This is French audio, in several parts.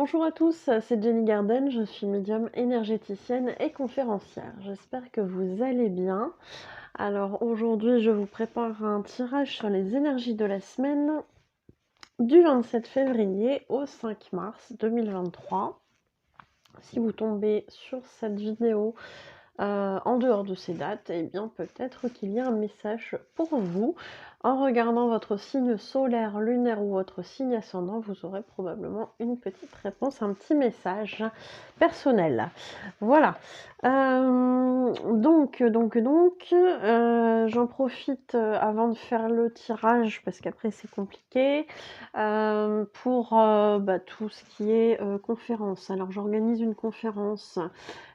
Bonjour à tous, c'est Jenny Garden, je suis médium énergéticienne et conférencière. J'espère que vous allez bien. Alors aujourd'hui, je vous prépare un tirage sur les énergies de la semaine du 27 février au 5 mars 2023. Si vous tombez sur cette vidéo en dehors de ces dates, eh bien peut-être qu'il y a un message pour vous. En regardant votre signe solaire, lunaire ou votre signe ascendant, vous aurez probablement une petite réponse, un petit message personnel. Voilà. J'en profite avant de faire le tirage, parce qu'après c'est compliqué, pour tout ce qui est conférence. Alors j'organise une conférence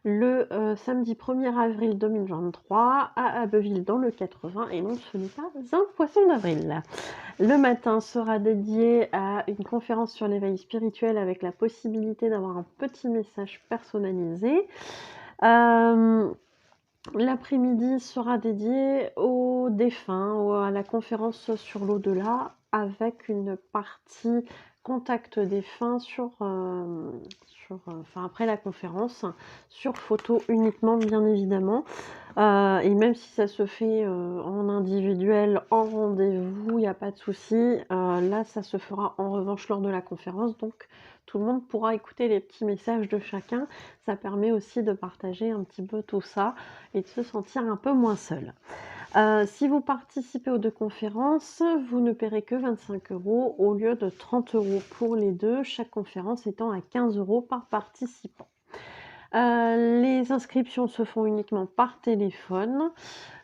le samedi 1er avril 2023 à Abbeville dans le 80, et non, ce n'est pas un poisson d'avril. Le matin sera dédié à une conférence sur l'éveil spirituel avec la possibilité d'avoir un petit message personnalisé. L'après-midi sera dédié aux défunts, à la conférence sur l'au-delà, avec une partie contact défunts après la conférence, sur photo uniquement, bien évidemment. Et même si ça se fait en individuel, en rendez-vous, il n'y a pas de souci. Là, ça se fera en revanche lors de la conférence, donc tout le monde pourra écouter les petits messages de chacun. Ça permet aussi de partager un petit peu tout ça et de se sentir un peu moins seul. Si vous participez aux deux conférences, vous ne paierez que 25 € au lieu de 30 € pour les deux, chaque conférence étant à 15 € par participant. Les inscriptions se font uniquement par téléphone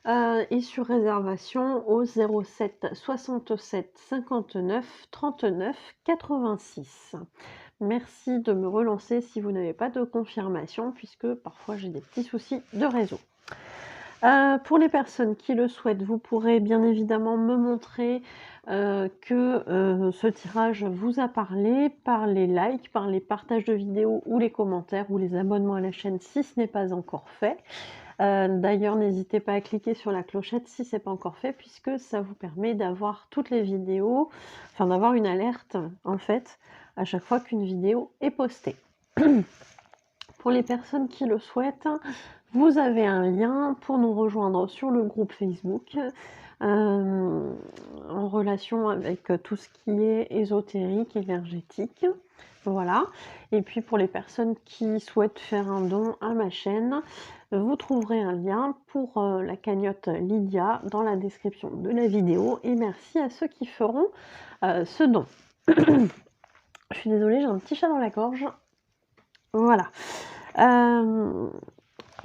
et sur réservation au 07 67 59 39 86. Merci de me relancer si vous n'avez pas de confirmation, puisque parfois j'ai des petits soucis de réseau. Pour les personnes qui le souhaitent, vous pourrez bien évidemment me montrer que ce tirage vous a parlé par les likes, par les partages de vidéos ou les commentaires ou les abonnements à la chaîne si ce n'est pas encore fait. D'ailleurs, n'hésitez pas à cliquer sur la clochette si ce n'est pas encore fait, puisque ça vous permet d'avoir toutes les vidéos, enfin d'avoir une alerte en fait à chaque fois qu'une vidéo est postée. Pour les personnes qui le souhaitent, vous avez un lien pour nous rejoindre sur le groupe Facebook en relation avec tout ce qui est ésotérique, énergétique. Voilà. Et puis pour les personnes qui souhaitent faire un don à ma chaîne, vous trouverez un lien pour la cagnotte Lydia dans la description de la vidéo. Et merci à ceux qui feront ce don. Je suis désolée, j'ai un petit chat dans la gorge. Voilà.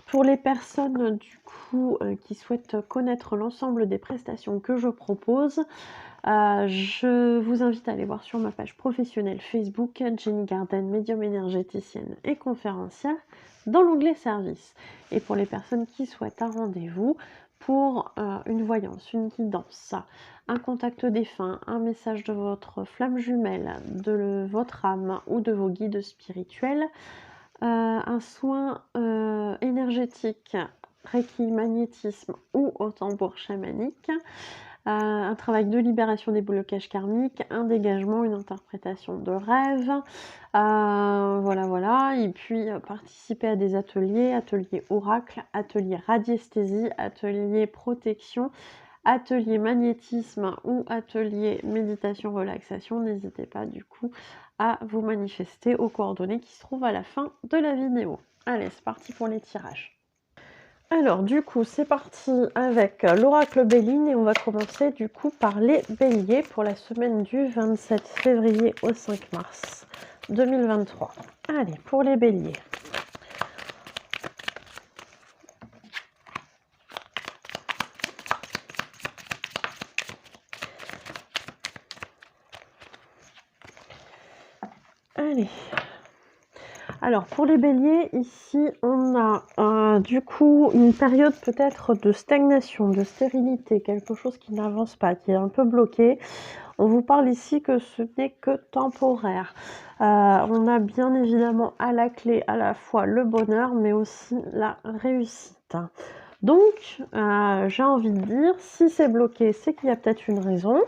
Pour les personnes du coup qui souhaitent connaître l'ensemble des prestations que je propose, je vous invite à aller voir sur ma page professionnelle Facebook Jenny Garden, médium énergéticienne et conférencière, dans l'onglet service. Et pour les personnes qui souhaitent un rendez-vous pour une voyance, une guidance, un contact défunt, un message de votre flamme jumelle, de votre âme ou de vos guides spirituels, un soin énergétique, Reiki, magnétisme ou au tambour chamanique, un travail de libération des blocages karmiques, un dégagement, une interprétation de rêve, voilà. Et puis participer à des ateliers oracle, ateliers radiesthésie, ateliers protection, atelier magnétisme ou atelier méditation relaxation. N'hésitez pas du coup à vous manifester aux coordonnées qui se trouvent à la fin de la vidéo. Allez, c'est parti pour les tirages. Alors du coup c'est parti avec l'oracle Béline et on va commencer du coup par les béliers pour la semaine du 27 février au 5 mars 2023. Allez, pour les béliers. Allez. Alors pour les béliers, ici on a du coup une période peut-être de stagnation, de stérilité, quelque chose qui n'avance pas, qui est un peu bloqué. On vous parle ici que ce n'est que temporaire. On a bien évidemment à la clé à la fois le bonheur mais aussi la réussite. Donc j'ai envie de dire, si c'est bloqué, c'est qu'il y a peut-être une raison.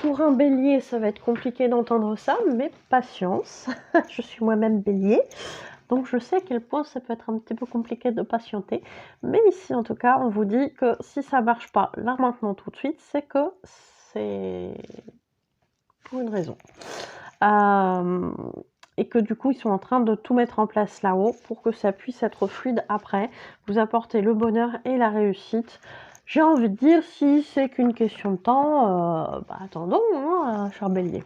Pour un bélier, ça va être compliqué d'entendre ça, mais patience. Je suis moi-même bélier, donc je sais à quel point ça peut être un petit peu compliqué de patienter. Mais ici, en tout cas, on vous dit que si ça marche pas là, maintenant, tout de suite, c'est que c'est pour une raison. Et que du coup, ils sont en train de tout mettre en place là-haut pour que ça puisse être fluide après, vous apporter le bonheur et la réussite. J'ai envie de dire, si c'est qu'une question de temps, attendons, hein, cher bélier.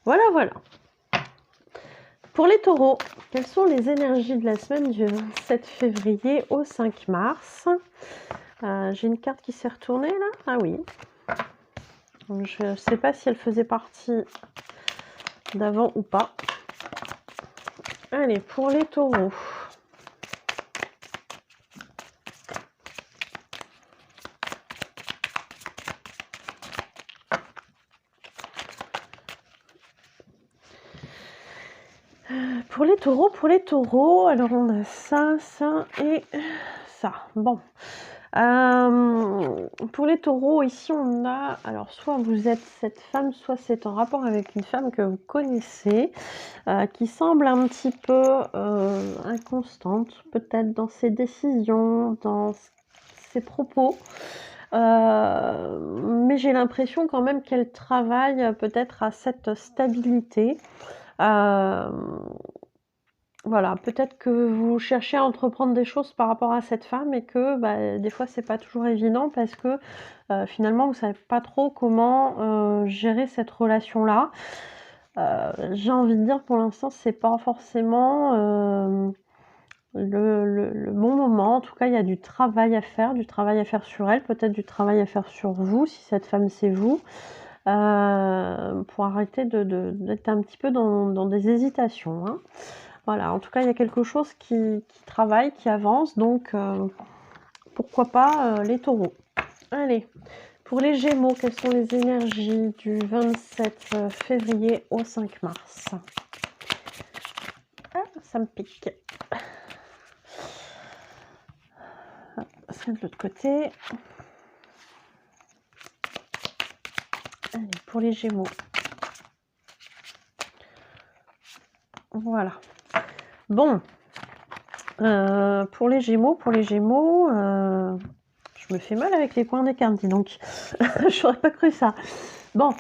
Voilà, voilà. Pour les taureaux, quelles sont les énergies de la semaine du 27 février au 5 mars? J'ai une carte qui s'est retournée là. Ah oui. Je ne sais pas si elle faisait partie d'avant ou pas. Allez, pour les taureaux. Pour les taureaux, alors on a ça, ça et ça. Bon. Pour les taureaux, ici on a, alors soit vous êtes cette femme, soit c'est en rapport avec une femme que vous connaissez, qui semble un petit peu inconstante, peut-être dans ses décisions, dans ses propos. Mais j'ai l'impression quand même qu'elle travaille peut-être à cette stabilité. Voilà, peut-être que vous cherchez à entreprendre des choses par rapport à cette femme et que des fois c'est pas toujours évident parce que finalement vous savez pas trop comment gérer cette relation-là. J'ai envie de dire pour l'instant c'est pas forcément le bon moment. En tout cas, il y a du travail à faire sur elle, peut-être du travail à faire sur vous, si cette femme c'est vous, pour arrêter d'être un petit peu dans des hésitations, hein. Voilà, en tout cas, il y a quelque chose qui travaille, qui avance, donc pourquoi pas les taureaux. Allez, pour les gémeaux, quelles sont les énergies du 27 février au 5 mars? Ah, ça me pique. C'est de l'autre côté. Allez, pour les gémeaux. Voilà. Bon. Pour les gémeaux, je me fais mal avec les coins des cartes, dis donc. J'aurais pas cru ça. Bon.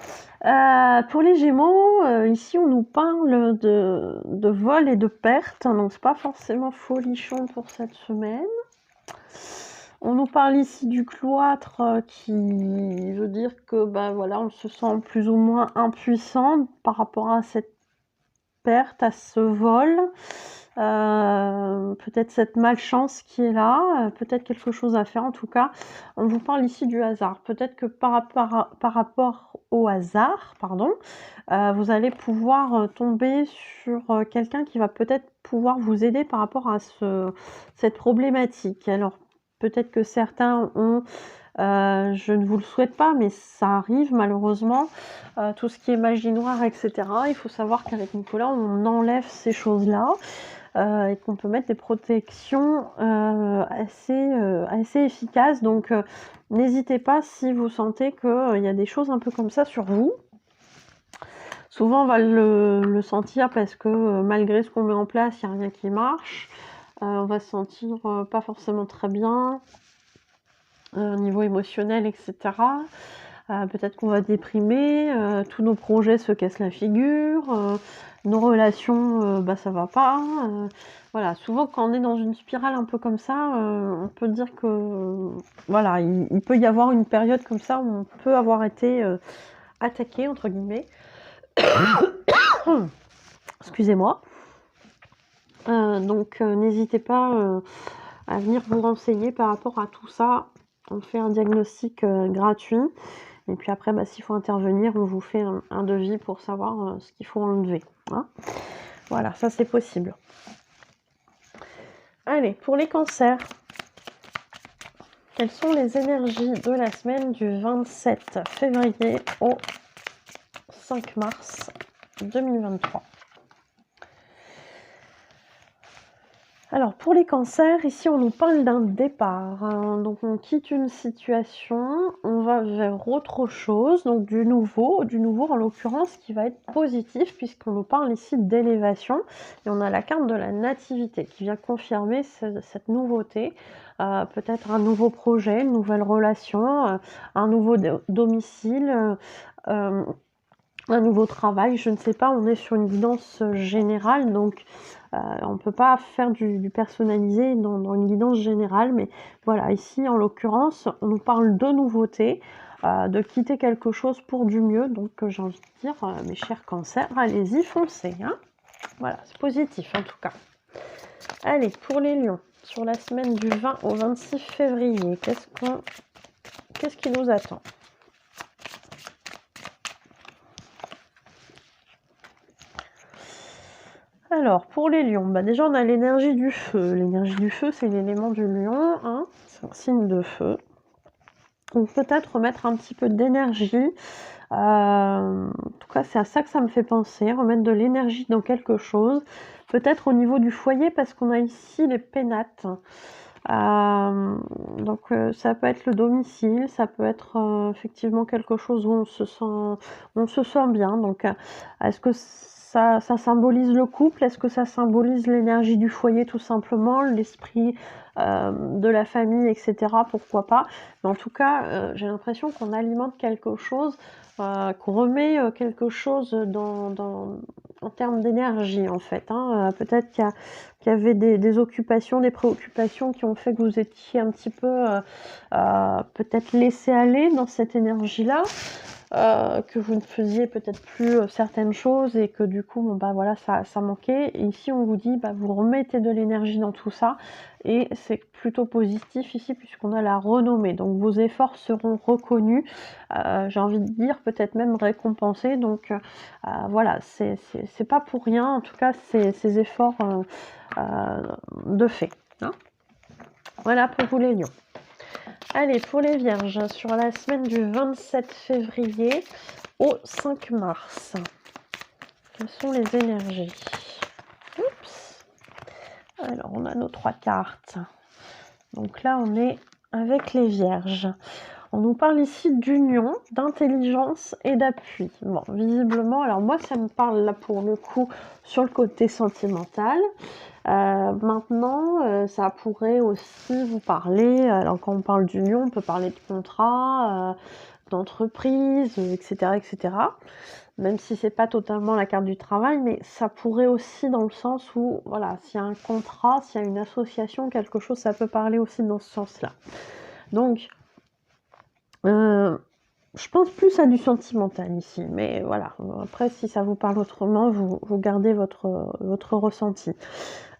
Pour les gémeaux, ici on nous parle de vol et de perte, donc c'est pas forcément folichon pour cette semaine. On nous parle ici du cloître qui veut dire que voilà, on se sent plus ou moins impuissant par rapport à cette perte, à ce vol. Peut-être cette malchance qui est là, peut-être quelque chose à faire. En tout cas, on vous parle ici du hasard. Peut-être que par rapport au hasard, vous allez pouvoir tomber sur quelqu'un qui va peut-être pouvoir vous aider par rapport à cette problématique. Alors, peut-être que certains ont, je ne vous le souhaite pas, mais ça arrive malheureusement, tout ce qui est magie noire, etc. Il faut savoir qu'avec Nicolas, on enlève ces choses-là. Et qu'on peut mettre des protections assez efficaces. Donc n'hésitez pas si vous sentez qu'il y a des choses un peu comme ça sur vous. Souvent on va le sentir parce que malgré ce qu'on met en place, il n'y a rien qui marche. On va se sentir pas forcément très bien au niveau émotionnel, etc. Peut-être qu'on va déprimer, tous nos projets se cassent la figure, nos relations, ça va pas. Voilà, souvent quand on est dans une spirale un peu comme ça, on peut dire que voilà, il peut y avoir une période comme ça où on peut avoir été attaqué entre guillemets. Excusez-moi. Donc n'hésitez pas à venir vous renseigner par rapport à tout ça. On fait un diagnostic gratuit. Et puis après, s'il faut intervenir, on vous fait un devis pour savoir ce qu'il faut enlever, hein. Voilà, ça c'est possible. Allez, pour les cancers, quelles sont les énergies de la semaine du 27 février au 5 mars 2023? Alors pour les cancers, ici on nous parle d'un départ, hein. Donc on quitte une situation, on va vers autre chose, donc du nouveau en l'occurrence qui va être positif puisqu'on nous parle ici d'élévation et on a la carte de la nativité qui vient confirmer cette nouveauté, peut-être un nouveau projet, une nouvelle relation, un nouveau domicile, un nouveau travail, je ne sais pas, on est sur une guidance générale, donc on ne peut pas faire du personnalisé dans une guidance générale, mais voilà, ici en l'occurrence, on nous parle de nouveautés, de quitter quelque chose pour du mieux, donc j'ai envie de dire, mes chers cancers, allez-y, foncez, hein. Voilà, c'est positif en tout cas. Allez, pour les lions, sur la semaine du 20 au 26 février, qu'est-ce qui nous attend ? Alors, pour les lions, déjà on a l'énergie du feu. L'énergie du feu, c'est l'élément du lion, hein, c'est un signe de feu. Donc peut-être remettre un petit peu d'énergie. En tout cas, c'est à ça que ça me fait penser, remettre de l'énergie dans quelque chose. Peut-être au niveau du foyer, parce qu'on a ici les pénates. Donc ça peut être le domicile, ça peut être effectivement quelque chose où on se sent bien. Donc est-ce que ça symbolise le couple? Est-ce que ça symbolise l'énergie du foyer tout simplement, l'esprit de la famille, etc. Pourquoi pas? Mais en tout cas, j'ai l'impression qu'on alimente quelque chose, qu'on remet quelque chose en termes d'énergie en fait, hein. Peut-être qu'il y avait des occupations, des préoccupations qui ont fait que vous étiez un petit peu peut-être laissé aller dans cette énergie-là, que vous ne faisiez peut-être plus certaines choses et que du coup, bon, voilà, ça manquait. Et ici, on vous dit, vous remettez de l'énergie dans tout ça et c'est plutôt positif ici puisqu'on a la renommée. Donc, vos efforts seront reconnus, j'ai envie de dire peut-être même récompensés. Donc, voilà, c'est pas pour rien, en tout cas, ces efforts de fait, hein. Voilà pour vous les lions. Allez, pour les vierges, sur la semaine du 27 février au 5 mars, quelles sont les énergies? Oups. Alors, on a nos 3 cartes. Donc là, on est avec les vierges. On nous parle ici d'union, d'intelligence et d'appui. Bon, visiblement, alors moi, ça me parle là pour le coup sur le côté sentimental. Maintenant, ça pourrait aussi vous parler, alors quand on parle d'union, on peut parler de contrat, d'entreprise, etc., etc. Même si c'est pas totalement la carte du travail, mais ça pourrait aussi dans le sens où, voilà, s'il y a un contrat, s'il y a une association, quelque chose, ça peut parler aussi dans ce sens-là. Donc, je pense plus à du sentimental ici, mais voilà. Après, si ça vous parle autrement, vous gardez votre ressenti.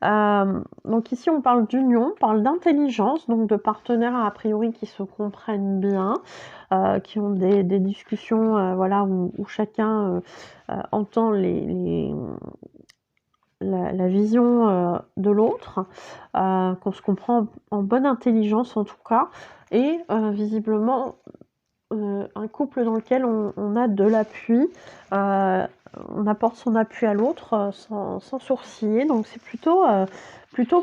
Donc ici, on parle d'union, on parle d'intelligence, donc de partenaires a priori qui se comprennent bien, qui ont des discussions, voilà, où chacun entend la vision de l'autre, qu'on se comprend en bonne intelligence en tout cas, et visiblement un couple dans lequel on a de l'appui, on apporte son appui à l'autre sans sourciller, donc c'est plutôt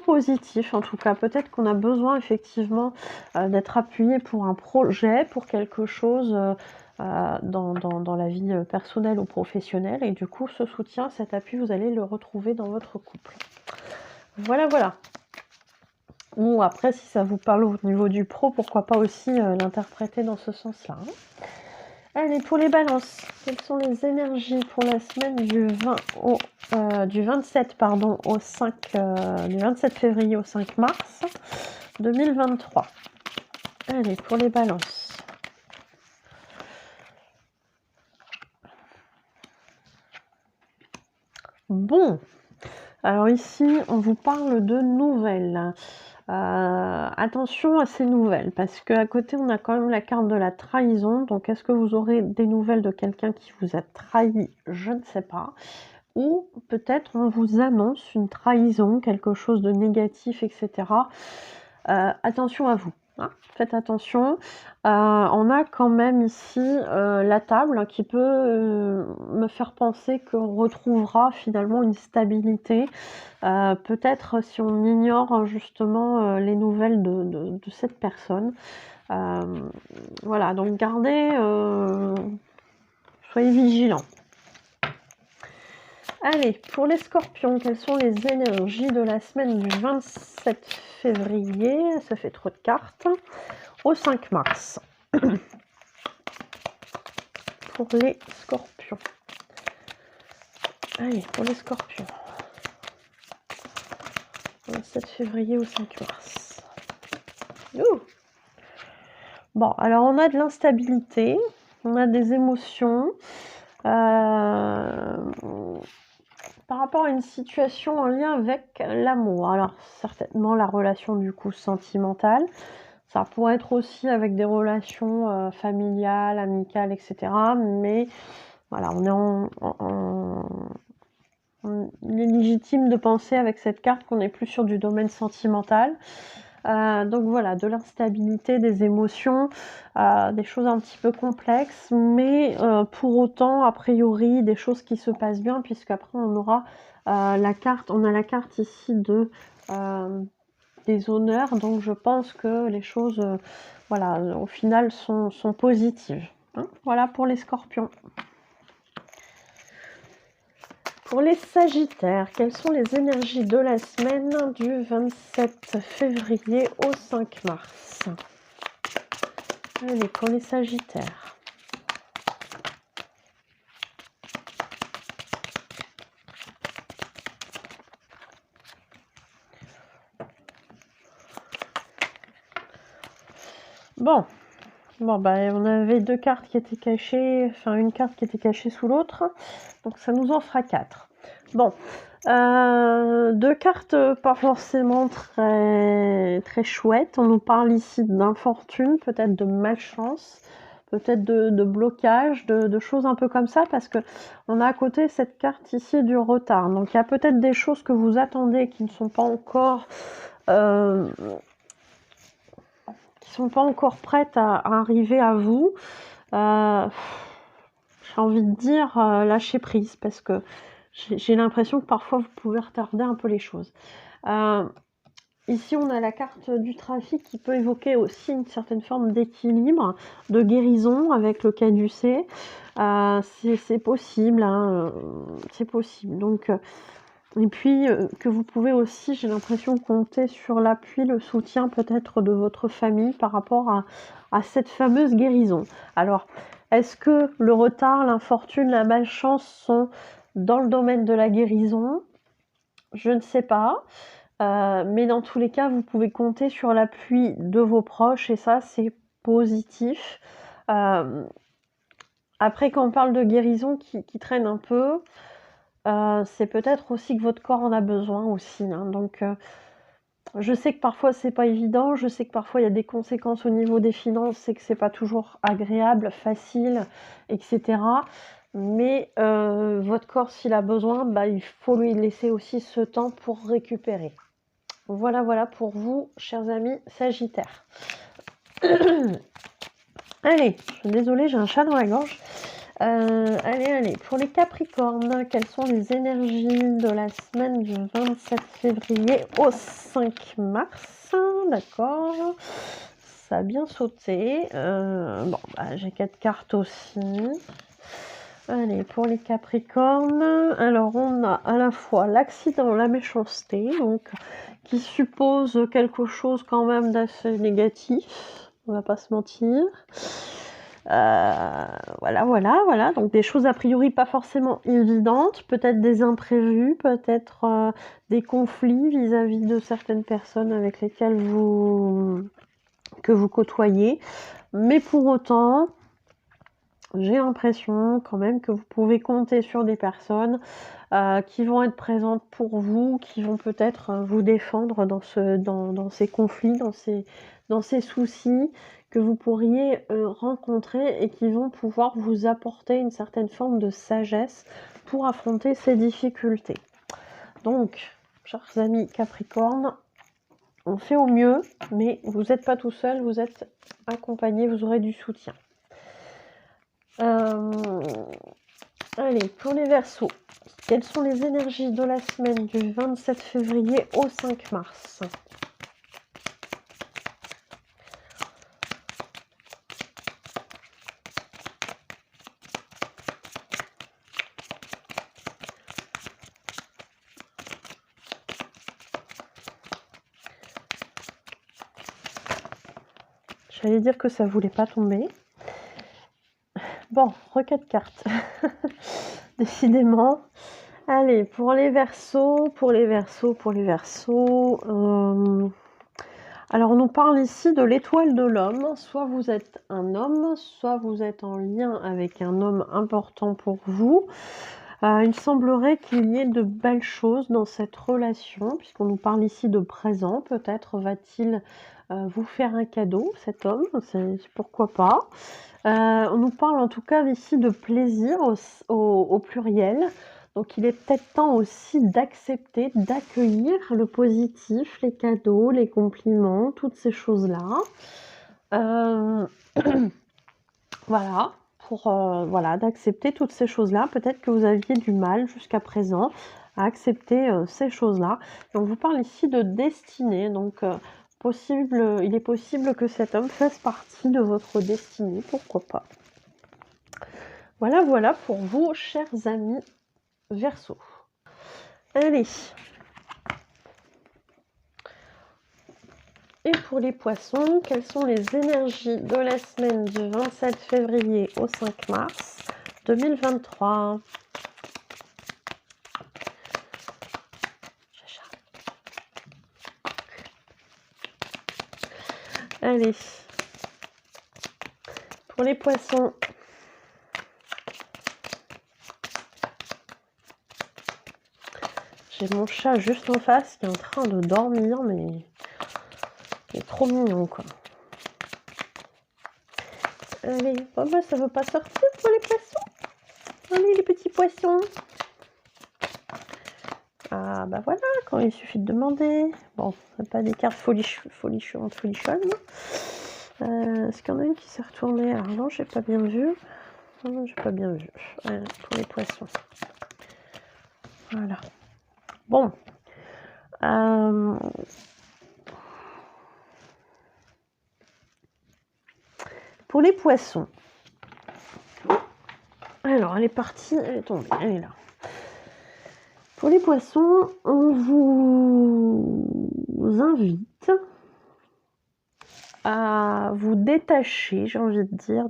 positif en tout cas. Peut-être qu'on a besoin effectivement d'être appuyé pour un projet, pour quelque chose dans la vie personnelle ou professionnelle, et du coup ce soutien, cet appui, vous allez le retrouver dans votre couple. Voilà, voilà. Ou après, si ça vous parle au niveau du pro, pourquoi pas aussi l'interpréter dans ce sens-là, hein. Allez, pour les balances, quelles sont les énergies pour la semaine du 27 au 5, du 27 février au 5 mars 2023. Allez, pour les balances. Bon, alors ici, on vous parle de nouvelles. Attention à ces nouvelles, parce qu'à côté, on a quand même la carte de la trahison. Donc, est-ce que vous aurez des nouvelles de quelqu'un qui vous a trahi? Je ne sais pas. Ou peut-être on vous annonce une trahison, quelque chose de négatif, etc. Attention à vous. Hein, faites attention. On a quand même ici la table qui peut me faire penser qu'on retrouvera finalement une stabilité. Peut-être si on ignore justement les nouvelles de cette personne. Voilà, donc gardez, soyez vigilants. Allez, pour les scorpions, quelles sont les énergies de la semaine du 27 février? Ça fait trop de cartes. Au 5 mars. Pour les scorpions. Allez, pour les scorpions. 27 février au 5 mars. Ouh. Bon, alors on a de l'instabilité, on a des émotions. Par rapport à une situation en lien avec l'amour. Alors, certainement la relation du coup sentimentale. Ça pourrait être aussi avec des relations familiales, amicales, etc. Mais voilà, il est légitime de penser avec cette carte qu'on est plus sur du domaine sentimental. Donc voilà, de l'instabilité, des émotions, des choses un petit peu complexes, mais pour autant, a priori, des choses qui se passent bien, puisqu'après on aura la carte ici des honneurs, donc je pense que les choses, voilà, au final sont positives. Hein, voilà pour les scorpions. Pour les sagittaires, quelles sont les énergies de la semaine du 27 février au 5 mars? Allez, pour les sagittaires. Bon, bah, on avait deux cartes qui étaient cachées, enfin une carte qui était cachée sous l'autre, donc ça nous en fera 4. Bon, deux cartes pas forcément très chouettes. On nous parle ici d'infortune, peut-être de malchance, peut-être de blocage, de choses un peu comme ça, parce que on a à côté cette carte ici du retard. Donc il y a peut-être des choses que vous attendez qui ne sont pas encore prêtes à arriver à vous. J'ai envie de dire lâcher prise, parce que j'ai l'impression que parfois vous pouvez retarder un peu les choses. Ici, on a la carte du trafic qui peut évoquer aussi une certaine forme d'équilibre, de guérison avec le caducée. C'est possible, hein, c'est possible. Donc, et puis, que vous pouvez aussi, j'ai l'impression, compter sur l'appui, le soutien peut-être de votre famille par rapport à cette fameuse guérison. Alors, est-ce que le retard, l'infortune, la malchance sont dans le domaine de la guérison? Je ne sais pas. Mais dans tous les cas, vous pouvez compter sur l'appui de vos proches et ça, c'est positif. Après, quand on parle de guérison qui traîne un peu, c'est peut-être aussi que votre corps en a besoin aussi, hein. Donc, je sais que parfois c'est pas évident, je sais que parfois il y a des conséquences au niveau des finances et que c'est pas toujours agréable, facile, etc. Mais votre corps, s'il a besoin, bah, il faut lui laisser aussi ce temps pour récupérer. Voilà pour vous, chers amis sagittaires. Allez, je suis désolée, j'ai un chat dans la gorge. Allez, pour les capricornes, quelles sont les énergies de la semaine du 27 février au 5 mars? D'accord, ça a bien sauté. Bon, bah, j'ai 4 cartes aussi. Allez, pour les capricornes, alors on a à la fois l'accident, la méchanceté, donc qui suppose quelque chose quand même d'assez négatif, on va pas se mentir. Voilà, donc des choses a priori pas forcément évidentes, peut-être des imprévus, peut-être des conflits vis-à-vis de certaines personnes avec lesquelles que vous côtoyez, mais pour autant, j'ai l'impression quand même que vous pouvez compter sur des personnes qui vont être présentes pour vous, qui vont peut-être vous défendre dans ces conflits, dans ces soucis que vous pourriez rencontrer et qui vont pouvoir vous apporter une certaine forme de sagesse pour affronter ces difficultés. Donc, chers amis Capricorne, on fait au mieux, mais vous n'êtes pas tout seul, vous êtes accompagné, vous aurez du soutien. Allez, pour les Verseaux, quelles sont les énergies de la semaine du 27 février au 5 mars? J'allais dire que ça voulait pas tomber. Bon, requête de cartes. Décidément. Allez, pour les Verseaux. Alors, on nous parle ici de l'étoile de l'homme. Soit vous êtes un homme, soit vous êtes en lien avec un homme important pour vous. Il semblerait qu'il y ait de belles choses dans cette relation, puisqu'on nous parle ici de présent. Peut-être va-t-il vous faire un cadeau, cet homme, pourquoi pas. On nous parle en tout cas ici de plaisir au pluriel. Donc il est peut-être temps aussi d'accepter, d'accueillir le positif, les cadeaux, les compliments, toutes ces choses-là. Voilà, voilà, d'accepter toutes ces choses-là. Peut-être que vous aviez du mal jusqu'à présent à accepter ces choses-là. On vous parle ici de destinée, donc il est possible que cet homme fasse partie de votre destinée, pourquoi pas. Voilà, voilà pour vous, chers amis Verseaux. Allez. Et pour les Poissons, quelles sont les énergies de la semaine du 27 février au 5 mars 2023? Allez. Pour les Poissons, j'ai mon chat juste en face qui est en train de dormir, mais il est trop mignon, quoi. Allez, bon, bah, ça veut pas sortir pour les poissons. Allez, les petits poissons. Ah, bah voilà, quand il suffit de demander. Bon, pas des cartes folichonnes. Est-ce qu'il y en a une qui s'est retournée? Alors non, j'ai pas bien vu. Non, j'ai pas bien vu. Voilà, pour les poissons. Voilà. Bon. Pour les Poissons. Alors, elle est partie, elle est tombée, elle est là. Pour les Poissons, on vous invite à vous détacher, j'ai envie de dire,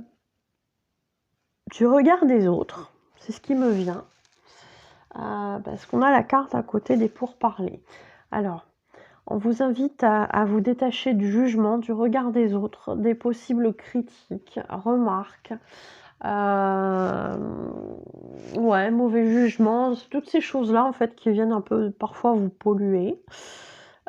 du regard des autres. C'est ce qui me vient. Parce qu'on a la carte à côté des pourparlers. Alors, on vous invite à vous détacher du jugement, du regard des autres, des possibles critiques, remarques, mauvais jugement, toutes ces choses-là en fait qui viennent un peu parfois vous polluer,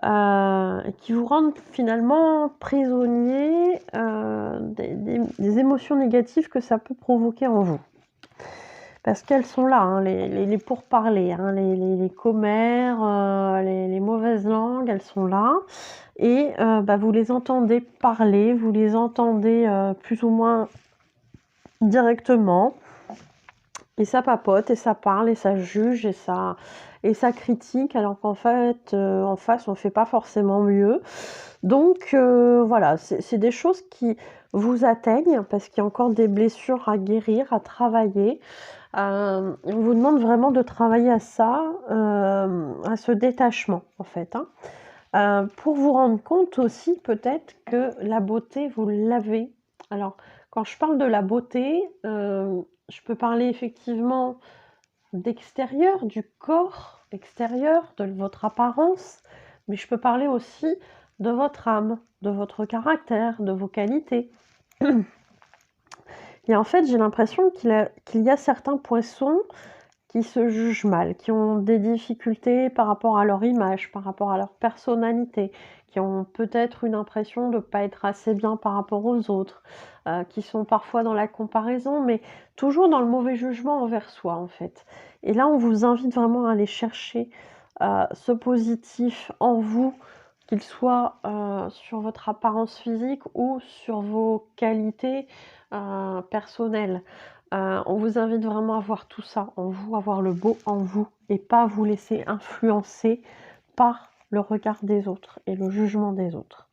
et qui vous rendent finalement prisonnier des émotions négatives que ça peut provoquer en vous. Parce qu'elles sont là, hein, les pourparlers, hein, les commères, les mauvaises langues, elles sont là. Et vous les entendez parler, vous les entendez plus ou moins directement. Et ça papote, et ça parle, et ça juge, et ça critique, alors qu'en fait, en face, on ne fait pas forcément mieux. Donc voilà, c'est des choses qui vous atteignent, parce qu'il y a encore des blessures à guérir, à travailler. On vous demande vraiment de travailler à ça, à ce détachement en fait, hein. Pour vous rendre compte aussi peut-être que la beauté, vous l'avez. Alors, quand je parle de la beauté, je peux parler effectivement d'extérieur, du corps extérieur, de votre apparence, mais je peux parler aussi de votre âme, de votre caractère, de vos qualités. Et en fait, j'ai l'impression qu'il y a certains poissons qui se jugent mal, qui ont des difficultés par rapport à leur image, par rapport à leur personnalité, qui ont peut-être une impression de ne pas être assez bien par rapport aux autres, qui sont parfois dans la comparaison, mais toujours dans le mauvais jugement envers soi, en fait. Et là, on vous invite vraiment à aller chercher ce positif en vous, qu'il soit, sur votre apparence physique ou sur vos qualités, personnelles. On vous invite vraiment à voir tout ça en vous, à voir le beau en vous et pas vous laisser influencer par le regard des autres et le jugement des autres.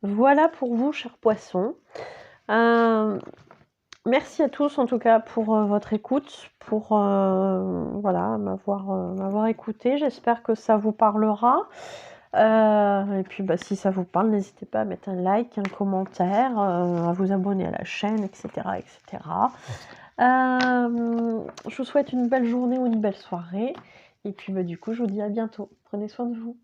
Voilà pour vous, chers poissons. Merci à tous en tout cas pour, votre écoute, pour, voilà, m'avoir écoutée. J'espère que ça vous parlera. Et puis, bah, si ça vous parle, n'hésitez pas à mettre un like, un commentaire, à vous abonner à la chaîne, et cetera, et cetera. Je vous souhaite une belle journée ou une belle soirée et puis, bah, du coup, je vous dis à bientôt. Prenez soin de vous.